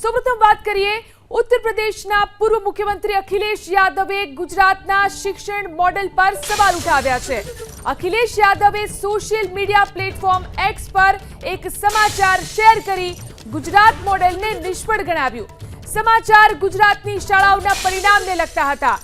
સૌપ્રથમ વાત કરીએ ઉત્તર પ્રદેશના પૂર્વ મુખ્યમંત્રી અખિલેશ યાદવે ગુજરાતના શિક્ષણ મોડેલ પર સવાલ ઉઠાવ્યા છે। અખિલેશ યાદવે સોશિયલ મીડિયા પ્લેટફોર્મ એક્સ પર એક સમાચાર શેર કરી ગુજરાત મોડેલને નિષ્ફળ ગણાવ્યું। સમાચાર ગુજરાતની શાળાઓના પરિણામને લગતા હતા।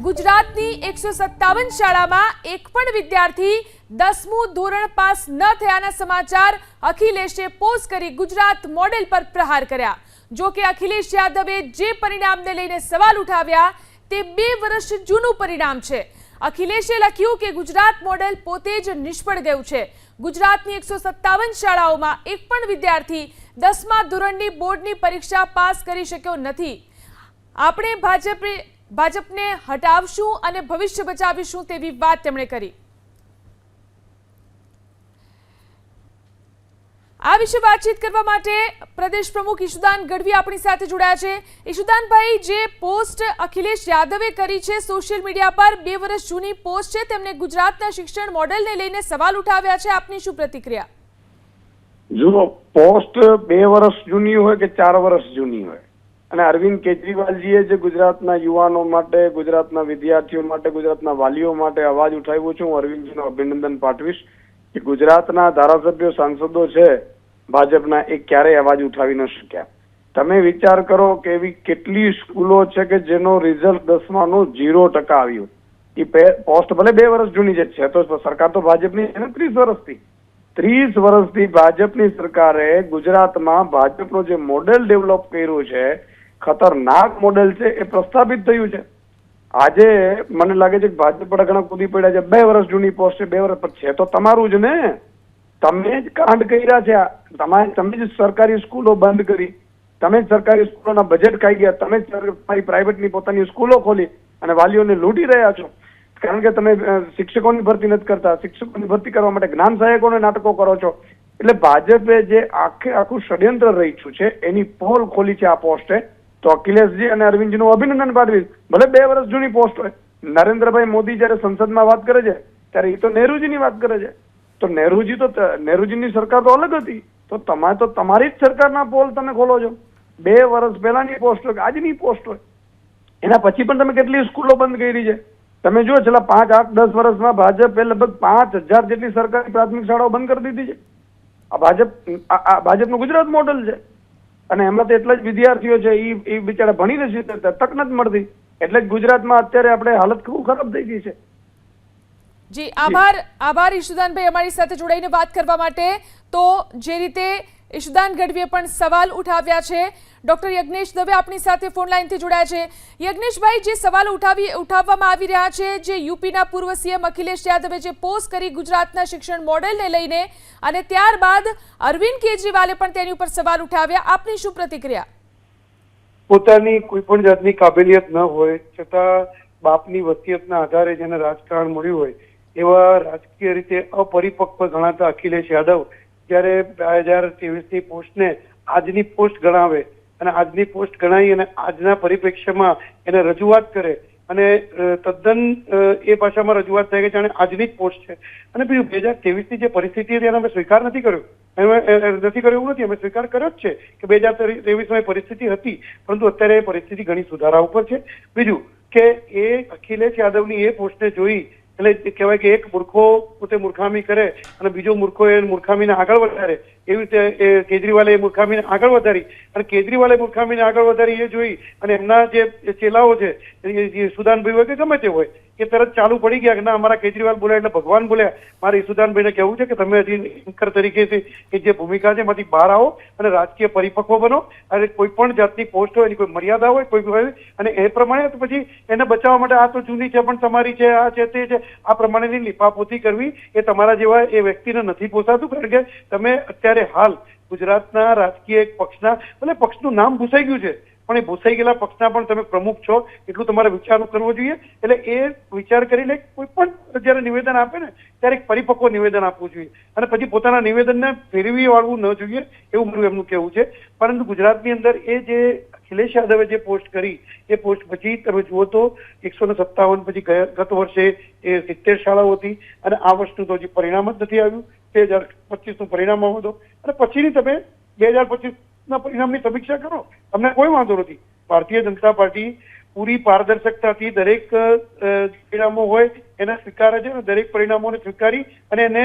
ગુજરાતની 157 શાળામાં એક પણ વિદ્યાર્થી 10મું ધોરણ પાસ ન થયાના સમાચાર અખિલેશે પોસ્ટ કરી ગુજરાત મોડેલ પર પ્રહાર કર્યા। જો કે અખિલેશ યાદવે જે પરિણામને લઈને સવાલ ઉઠાવ્યા તે 2 વર્ષ જૂનું પરિણામ છે। અખિલેશે લખ્યું કે ગુજરાત મોડેલ પોતે જ નિષ્ફળ ગયું છે। ગુજરાતની 157 શાળાઓમાં એક પણ વિદ્યાર્થી 10મા ધોરણની બોર્ડની પરીક્ષા પાસ કરી શક્યો નથી। આપણે ભાજપને હટાવશું અને ભવિષ્ય બચાવીશું તેવી વાત તેમણે કરી। આ વિશે વાતચીત કરવા માટે પ્રદેશ પ્રમુખ ઈશુદાન ગઢવી આપણી સાથે જોડાયા છે। ઈશુદાનભાઈ, જે પોસ્ટ અખિલેશ યાદવે કરી છે સોશિયલ મીડિયા પર 2 વર્ષ જૂની પોસ્ટ છે, તેમણે ગુજરાતના શિક્ષણ મોડેલને લઈને સવાલ ઉઠાવ્યા છે। આપની શું પ્રતિક્રિયા? જો પોસ્ટ 2 વર્ષ જૂની હોય કે 4 વર્ષ જૂની હોય, અને અરવિંદ કેજરીવાલજીએ જે ગુજરાતના યુવાનો માટે, ગુજરાતના વિદ્યાર્થીઓ માટે, ગુજરાતના વાલીઓ માટે અવાજ ઉઠાવ્યો છે, હું અરવિંદજીનો અભિનંદન પાઠવીશ કે ગુજરાતના ધારાસભ્યો, સાંસદો છે ભાજપના, એ ક્યારેય અવાજ ઉઠાવી ન શક્યા। તમે વિચાર કરો કે એવી કેટલી સ્કૂલો છે કે જેનો રિઝલ્ટ 10માનું 0% આવ્યું। એ પોસ્ટ ભલે 2 વર્ષ જૂની છે તો સરકાર તો ભાજપની છે ને 30 વર્ષથી। 30 વર્ષથી ભાજપની સરકારે ગુજરાતમાં ભાજપનો જે મોડેલ ડેવલપ કર્યું છે, ખતરનાક મોડેલ છે, એ પ્રસ્થાપિત થયું છે। આજે મને લાગે છે કે ભાજપ પર ઘણા કૂદી પડ્યા છે। 2 વર્ષ જૂની પોસ્ટ છે, 2 વર્ષ પર છે તો તમારું જ ને, તમે જ કાંડ કર્યા છે। તમે જ સરકારી સ્કૂલો બંધ કરી, તમે જ સરકારી સ્કૂલોના બજેટ ખાઈ ગયા, તમે જ તમારી પ્રાઇવેટની પોતાની સ્કૂલો ખોલી અને વાલીઓને લૂંટી રહ્યા છો, કારણ કે તમે શિક્ષકોની ભરતી નથી કરતા। શિક્ષકોની ભરતી કરવા માટે જ્ઞાન સહાયકોને નાટકો કરો છો। એટલે ભાજપે જે આખું ષડયંત્ર રચ્યું છે એની પોલ ખોલી છે આ પોસ્ટે। તો અખિલેશજી અને અરવિંદજીનું અભિનંદન પાઠવીશ। ભલે 2 વર્ષ જૂની પોસ્ટ હોય। નરેન્દ્રભાઈ મોદી જયારે સંસદમાં વાત કરે છે ત્યારે એ તો નહેરુજીની વાત કરે છે, તો નહેરુજીની સરકાર તો અલગ હતી, તો તમારી જ સરકારના પોલ તમે ખોલો છો। 2 વર્ષ પહેલાની પોસ્ટ હોય, આજની પોસ્ટ હોય, એના પછી પણ તમે કેટલી સ્કૂલો બંધ કરી છે? તમે જુઓ છેલ્લા 5, 8, 10 વર્ષમાં ભાજપે લગભગ 5000 જેટલી સરકારી પ્રાથમિક શાળાઓ બંધ કરી દીધી છે। આ ભાજપનું ગુજરાત મોડેલ છે, અને એમાં તો એટલા જ વિદ્યાર્થીઓ છે એ બિચારા ભણી નથી, તક નથી મળતી, એટલે જ ગુજરાતમાં અત્યારે આપણે હાલત ખૂબ ખરાબ થઈ ગઈ છે। જી આભાર ઈશુદાનભાઈ અમારી સાથે જોડાઈને વાત કરવા માટે। તો જે રીતે ઈશુદાન ગઢવીએ પણ સવાલ ઉઠાવ્યા છે, ડોક્ટર યજ્ઞેશ દવે આપણી સાથે ફોન લાઈનથી જોડાયા છે। યજ્ઞેશભાઈ, જે સવાલ ઉઠાવવામાં આવી રહ્યા છે, જે યુપીના પૂર્વ સીએમ અખિલેશ યાદવે જે પોસ્ટ કરી ગુજરાતના શિક્ષણ મોડેલને લઈને, અને ત્યારબાદ અરવિંદ કેજરીવાલે પણ તેની ઉપર સવાલ ઉઠાવ્યા, આપની શું પ્રતિક્રિયા? પોતાની કોઈ પણ જાતની કાબેલિયત ન હોય છતાં બાપની વસિયતના આધારે જેને રાજકારણ મળ્યું હોય એવા રાજકીય રીતે અપરિપક્વ ગણાતા અખિલેશ યાદવ જ્યારે 2023ની પોસ્ટને આજની પોસ્ટ ગણાવે અને આજની પોસ્ટ ગણાવી અને આજના પરિપ્રેક્ષ્યમાં એને રજૂઆત કરે અને તદ્દન એ ભાષામાં રજૂઆત થાય કે જાણે આજની જ પોસ્ટ છે। અને બીજું 2023ની જે પરિસ્થિતિ હતી એને અમે સ્વીકાર નથી કર્યો એવું નથી, અમે સ્વીકાર કર્યો જ છે કે 2023માં પરિસ્થિતિ હતી, પરંતુ અત્યારે એ પરિસ્થિતિ ઘણી સુધારા ઉપર છે। બીજું કે એ અખિલેશ યાદવની એ પોસ્ટને જોઈ એટલે કહેવાય કે એક મૂર્ખો પોતે મૂર્ખામી કરે અને બીજો મૂર્ખો એ મૂર્ખામીને આગળ વધારે, એવી રીતે કેજરીવાલે એ મૂર્ખામીને આગળ વધારી અને કેજરીવાલે મૂર્ખામીને આગળ વધારી એ જોઈ અને એમના જે ચેલાઓ છે, ઈશુદાનભાઈ હોય કે ગમે તે હોય, એ તરત ચાલુ પડી ગયા કે ના અમારા કેજરીવાલ બોલ્યા એટલે ભગવાન બોલ્યા। મારે ઈશુદાનભાઈને કહેવું છે કે તમે હજી એન્કર તરીકે કે જે ભૂમિકા છે એમાંથી બહાર આવો અને રાજકીય પરિપક્વ બનો, અને કોઈ પણ જાતની પોસ્ટ હોય એની કોઈ મર્યાદા હોય કોઈ હોય, અને એ પ્રમાણે તો પછી એને બચાવવા માટે આ તો જૂની છે પણ તમારી છે, આ છે તે છે, આ પ્રમાણેની લીપાપોતી કરવી એ તમારા જેવા એ વ્યક્તિને નથી પોસાતું, કારણ કે તમે અત્યારે હાલ ગુજરાતના રાજકીય પક્ષના, ભલે પક્ષનું નામ ભૂસાઈ ગયું છે પણ એ ભૂસાઈ ગયેલા પક્ષના પણ તમે પ્રમુખ છો, એટલું તમારે વિચાર કરવો જોઈએ। એટલે એ વિચાર કરીને કોઈ પણ જયારે નિવેદન આપે ને ત્યારે એક પરિપક્વ નિવેદન આપવું જોઈએ અને પછી પોતાના નિવેદનને ફેરવી વાળવું ન જોઈએ, એવું મારું એમનું કહેવું છે। પરંતુ ગુજરાતની અંદર એ જે અખિલેશ યાદવે જે પોસ્ટ કરી એ પોસ્ટ પછી તમે જુઓ તો 157 પછી ગત વર્ષે એ 70 શાળાઓ હતી અને આ વર્ષનું તો હજી પરિણામ જ નથી આવ્યું। 2025નું પરિણામ આવ્યું હતું અને પછીની તમે 2025 ના પરિણામની સમીક્ષા કરો, અમને કોઈ વાંધો નથી. ભારતીય જનતા પાર્ટી પૂરી પારદર્શકતાથી દરેક પરિણામો હોય એને સ્વીકારે છે અને દરેક પરિણામોને સ્વીકારી અને એને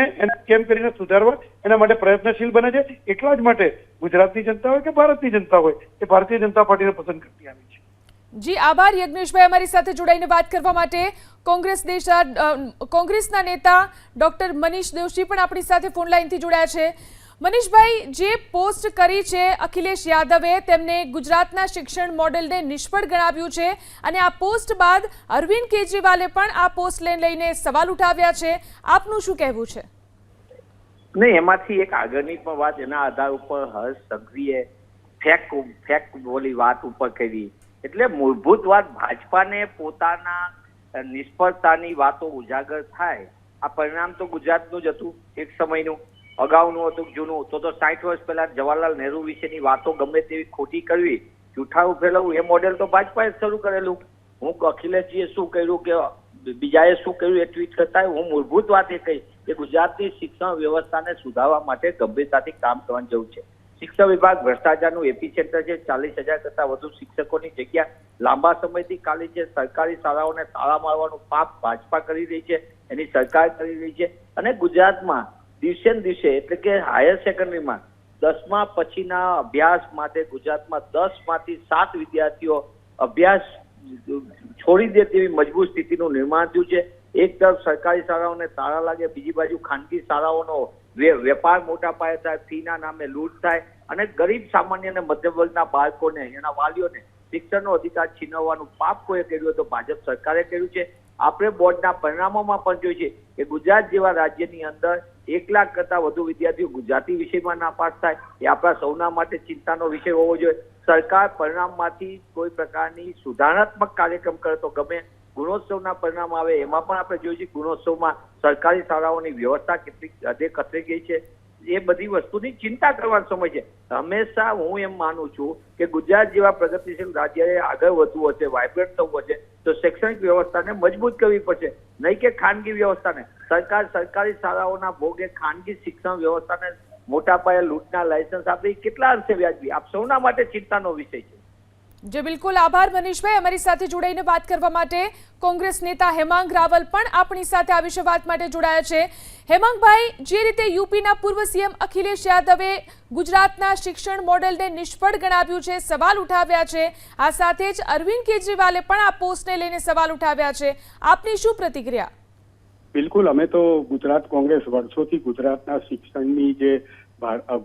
કેમ કરીને સુધારવા એના માટે પ્રયત્નશીલ બને છે. એટલા જ માટે ગુજરાતની જનતા હોય કે ભારતની જનતા હોય એ ભારતીય જનતા પાર્ટીને પસંદ કરતી આવી છે. જી આભાર યજ્ઞેશભાઈ, અમારી સાથે જોડાઈને વાત કરવા માટે. કોંગ્રેસના નેતા ડોક્ટર મનીષ દોશી પણ આપણી સાથે ફોન લાઈનથી જોડાયા છે. મનીષભાઈ, જે પોસ્ટ કરી છે અખિલેશ યાદવે, તેમને ગુજરાતના શિક્ષણ મોડેલને નિષ્ફળ ગણાવ્યું છે અને આ પોસ્ટ બાદ અરવિંદ કેજરીવાલે પણ આ પોસ્ટને લઈને સવાલ ઉઠાવ્યા છે. આપનું શું કહેવું છે? નહીં, એમાંથી એક આગળની પણ વાત એના આધાર ઉપર હર્ષ સંઘવીએ ફેક બોલી વાત ઉપર કરી. એટલે મૂળભૂત વાત ભાજપાને પોતાના નિષ્ફળતાની વાતો ઉજાગર થાય. આ પરિણામ તો ગુજરાતનું જ હતું, એક સમયનું, અગાઉનું હતું, જૂનું. તો 60 વર્ષ પહેલા જવાહરલાલ નહેરુ વિશેની વાતો ગમે તેવી ખોટી કરવી, જૂઠાવું ફેલાવવું, એ મોડેલ તો ભાજપાએ શરૂ કરેલું. હું અખિલેશજીએ શું કર્યું કે બીજાએ શું કર્યું એ ટ્વીટ કરતા હું મૂળભૂત વાત એ કહી કે ગુજરાતની શિક્ષણ વ્યવસ્થાને સુધારવા માટે ગંભીરતાથી કામ કરવાની જરૂર છે. શિક્ષણ વિભાગ ભ્રષ્ટાચારનું એપી સેન્ટર છે. 40,000 કરતા વધુ શિક્ષકોની જગ્યા લાંબા સમયથી ખાલી છે. સરકારી શાળાઓને તાળા મારવાનું પાપ ભાજપા કરી રહી છે, એની સરકાર કરી રહી છે. અને ગુજરાતમાં દિવસે ને દિવસે એટલે કે હાયર સેકન્ડરીમાં 10મા પછીના અભ્યાસ માટે ગુજરાતમાં 10માંથી 7 વિદ્યાર્થીઓ અભ્યાસ છોડી દે તેવી મજબૂત સ્થિતિનું નિર્માણ થયું છે. એક તરફ સરકારી શાળાઓને તાળા લાગે, બીજી બાજુ ખાનગી શાળાઓનો વેપાર મોટા પાયે થાય, ફીના નામે લૂંટ થાય અને ગરીબ સામાન્ય અને મધ્યમ વર્ગના બાળકોને, એના વાલીઓને શિક્ષણનો અધિકાર છીનવવાનું પાપ કોઈ કર્યું તો ભાજપ સરકારે કર્યું છે. આપણે બોર્ડના પરિણામોમાં પણ જોઈએ છે કે ગુજરાત જેવા રાજ્યની અંદર 1 લાખ કરતા વધુ વિદ્યાર્થીઓ ગુજરાતી વિષયમાં નાપાસ થાય. એ આપણા સૌના માટે ચિંતાનો વિષય હોવો જોઈએ. સરકાર પરિણામમાંથી કોઈ પ્રકારની સુધારાત્મક કાર્યક્રમ કરે તો ગમે. ગુણોત્સવના પરિણામ આવે એમાં પણ આપણે જોઈએ છીએ ગુણોત્સવમાં સરકારી શાળાઓની વ્યવસ્થા કેટલી હદે કથળી ગઈ છે. એ બધી વસ્તુની ચિંતા કરવાનો સમય છે. હંમેશા હું એમ માનું છું કે ગુજરાત જેવા પ્રગતિશીલ રાજ્યએ આગળ વધવું હશે, વાઇબ્રન્ટ થવું હશે તો શૈક્ષણિક વ્યવસ્થાને મજબૂત કરવી પડશે, નહીં કે ખાનગી વ્યવસ્થાને. સરકારી શાળાઓના ભોગે ખાનગી શિક્ષણ વ્યવસ્થાને મોટા પાયે લૂંટના લાયસન્સ આપે કેટલા અંશે વ્યાજબી? આપ સૌના માટે ચિંતાનો વિષય છે. જે બિલકુલ આભાર મનીષભાઈ, અમારી સાથે જોડાઈને વાત કરવા માટે. કોંગ્રેસ નેતા હેમાંગ રાવલ પણ આપણી સાથે આ વિશે વાત માટે જોડાયા છે. હેમાંગભાઈ, જે રીતે યુપીના પૂર્વ સીએમ અખિલેશ યાદવે ગુજરાતના શિક્ષણ મોડેલને નિષ્ફળ ગણાવ્યું છે, સવાલ ઉઠાવ્યા છે, આ સાથે જ અરવિંદ કેજરીવાલે પણ આ પોસ્ટને લઈને સવાલ ઉઠાવ્યા છે. આપની શું પ્રતિક્રિયા? બિલકુલ, અમે તો ગુજરાત કોંગ્રેસ વર્ષોથી ગુજરાતના શિક્ષણની જે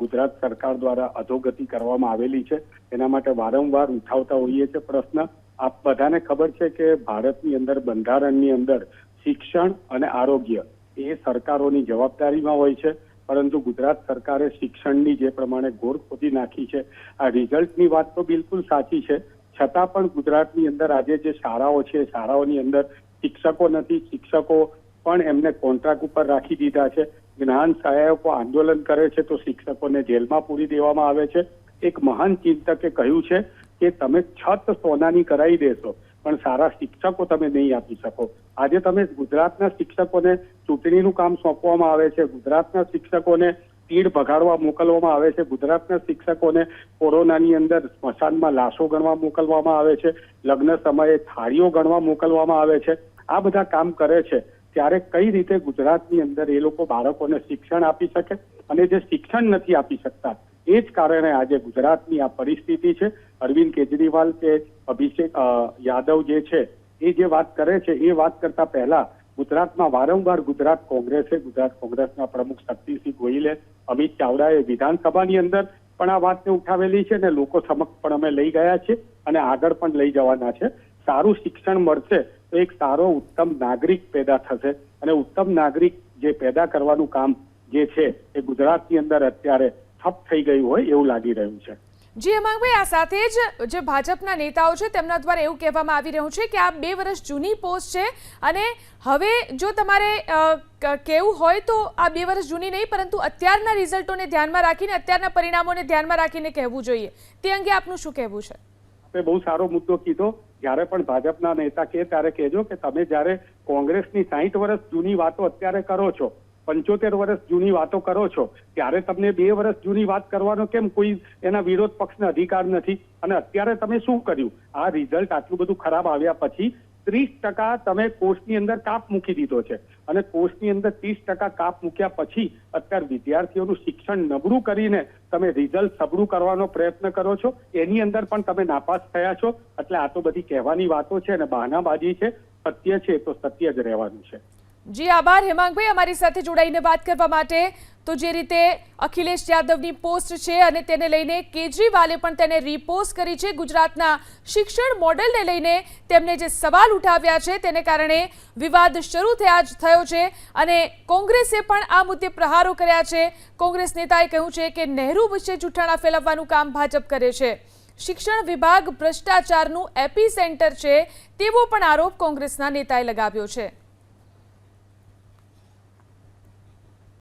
ગુજરાત સરકાર દ્વારા અધોગતિ કરવામાં આવેલી છે એના માટે વારંવાર ઉઠાવતા હોઈએ છીએ પ્રશ્ન. આપ બધાને ખબર છે કે ભારતની અંદર બંધારણની અંદર શિક્ષણ અને આરોગ્ય એ સરકારોની જવાબદારીમાં હોય છે, પરંતુ ગુજરાત સરકારે શિક્ષણની જે પ્રમાણે ગોળ ખોદી નાખી છે. આ રિઝલ્ટની વાત તો બિલકુલ સાચી છે, છતાં પણ ગુજરાતની અંદર આજે જે શાળાઓ છે, શાળાઓની અંદર શિક્ષકો નથી. શિક્ષકો પણ એમને કોન્ટ્રાક્ટ ઉપર રાખી દીધા છે. જ્ઞાન સહાયકો આંદોલન કરે છે તો શિક્ષકોને જેલમાં પૂરી દેવામાં આવે છે. એક મહાન ચિંતકે કહ્યું છે કે તમે છત સોનાની કરાવી દેશો પણ સારા શિક્ષકો તમે નહીં આપી શકો. આજે તમે ગુજરાતના શિક્ષકોને ચૂંટણીનું કામ સોંપવામાં આવે છે, ગુજરાતના શિક્ષકોને તીડ ભગાડવા મોકલવામાં આવે છે, ગુજરાતના શિક્ષકોને કોરોનાની અંદર સ્મશાનમાં લાશો ગણવા મોકલવામાં આવે છે, લગ્ન સમયે થાળીઓ ગણવા મોકલવામાં આવે છે. આ બધા કામ કરે છે ત્યારે કઈ રીતે ગુજરાતની અંદર એ લોકો બાળકોને શિક્ષણ આપી શકે? અને જે શિક્ષણ નથી આપી શકતા એ જ કારણે આજે ગુજરાતની આ પરિસ્થિતિ છે. અરવિંદ કેજરીવાલ કે અભિષેક યાદવ જે છે એ જે વાત કરે છે એ વાત કરતા પહેલા ગુજરાતમાં વારંવાર ગુજરાત કોંગ્રેસના પ્રમુખ શક્તિસિંહ ગોહિલે, અમિત ચાવડાએ વિધાનસભાની અંદર પણ આ વાતને ઉઠાવેલી છે અને લોકો સમક્ષ પણ અમે લઈ ગયા છે અને આગળ પણ લઈ જવાના છે. સારું શિક્ષણ મળશે તો એક સારો ઉત્તમ નાગરિક પેદા થશે અને ઉત્તમ નાગરિક જે પેદા કરવાનું કામ જે છે એ ગુજરાતની અંદર અત્યારે ઠપ થઈ ગયું હોય એવું લાગી રહ્યું છે. જી હેમાંગભાઈ, આ સાથે જ જે ભાજપના નેતાઓ છે તેમના દ્વારા એવું કહેવામાં આવી રહ્યું છે કે આ 2 વર્ષ જૂની પોસ્ટ છે અને હવે જો તમારે કહેવું હોય તો આ 2 વર્ષ જૂની નહીં પરંતુ અત્યારના રિઝલ્ટોને ધ્યાનમાં રાખીને, અત્યારના પરિણામોને ધ્યાનમાં રાખીને કહેવું જોઈએ. તે અંગે આપનું શું કહેવું છે? આપે બહુ સારો મુદ્દો કીધો. જ્યારે પણ ભાજપના નેતા કહે ત્યારે કહેજો કે તમે જ્યારે કોંગ્રેસની 60 વર્ષ જૂની વાતો અત્યારે કરો છો 75 વર્ષ જૂની વાતો કરો છો ત્યારે તમને 2 વર્ષ જૂની વાત કરવાનો કેમ કોઈ એના વિરોધ પક્ષને અધિકાર નથી? અને અત્યારે તમે શું કર્યું? આ રિઝલ્ટ આટલું બધું ખરાબ આવ્યા પછી 30% તમે કોર્સની અંદર કાપ મૂકી દીધો છે અને કોર્સની અંદર 30% કાપ મૂક્યા પછી અત્યારે વિદ્યાર્થીઓનું શિક્ષણ નબળું કરીને તમે રિઝલ્ટ સબળું કરવાનો પ્રયત્ન કરો છો. એની અંદર પણ તમે નાપાસ થયા છો. એટલે આ તો બધી કહેવાની વાતો છે અને બહાનાબાજી છે. સત્ય છે તો સત્ય જ રહેવાનું છે. જી આભાર હેમાંગભાઈ અમારી સાથે જોડાઈને વાત કરવા માટે. તો જે રીતે અખિલેશ યાદવની પોસ્ટ છે અને તેને લઈને કેજરીવાલે પણ તેને રીપોસ્ટ કરી છે. ગુજરાતના શિક્ષણ મોડેલને લઈને તેમણે જે સવાલ ઉઠાવ્યા છે તેને કારણે વિવાદ શરૂ થયો છે અને કોંગ્રેસે પણ આ મુદ્દે પ્રહારો કર્યા છે. કોંગ્રેસ નેતાએ કહ્યું છે કે નહેરુ વિશે જૂઠાણા ફેલાવવાનું કામ ભાજપ કરે છે. શિક્ષણ વિભાગ ભ્રષ્ટાચારનું એપી સેન્ટર છે તેવો પણ આરોપ કોંગ્રેસના નેતાએ લગાવ્યો છે.